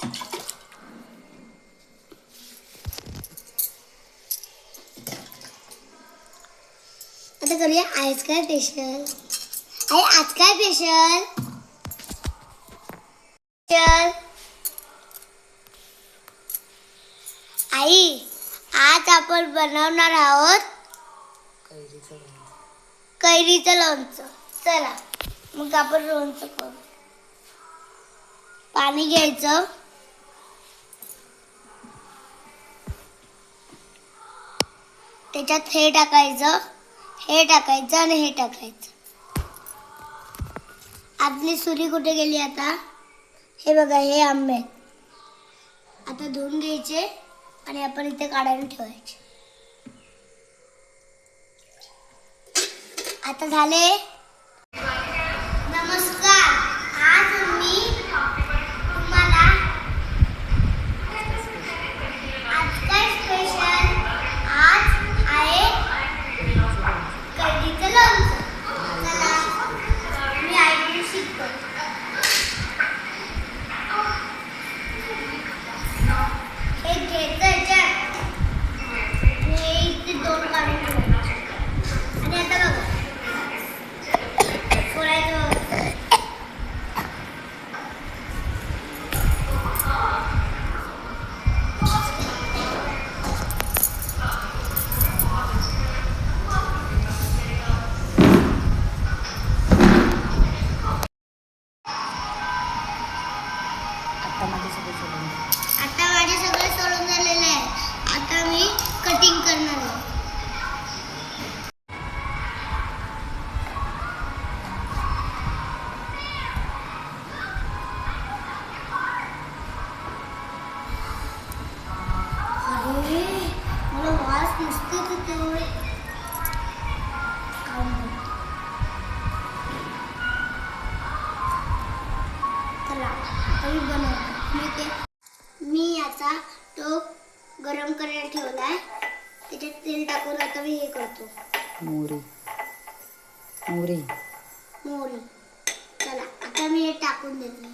आता करूया आज काय स्पेशल. आई आज काय स्पेशल. आई आज आपण बनवणार आहोत कैरीचं लोणचं. चला मग आपण लोणचं करू. पाणी घ्यायचं, त्याच्यात हे टाकायचं, हे टाकायचं आणि हे टाकायचं. आपली सुरी कुठे गेली आता. हे बघा हे आंबे आता धुवून घ्यायचे आणि आपण इथे काढायला ठेवायचे. आता झाले. नमस्कार. आज मी तुम्हाला आज काय स्पेशल. आज आहे कैरीचं लोणचं. चला मी ऐकून शिकतो. हे घ्यायचं याच्यात, हे इथे दोन काढून ठेवायचे आणि आता बघा फोडायचं. आता माझे सगळे सोडून झालेले आहे. आता मी कटिंग करणार आहे. अरे मला वास नुसते तेवढे. चला आता मी बनवते. मी याचा तो गरम करायला ठेवलाय. त्याच्यात तेल टाकून आता मी हे करतो. मोहरी मोहरी मोहरी. चला आता मी हे टाकून देते.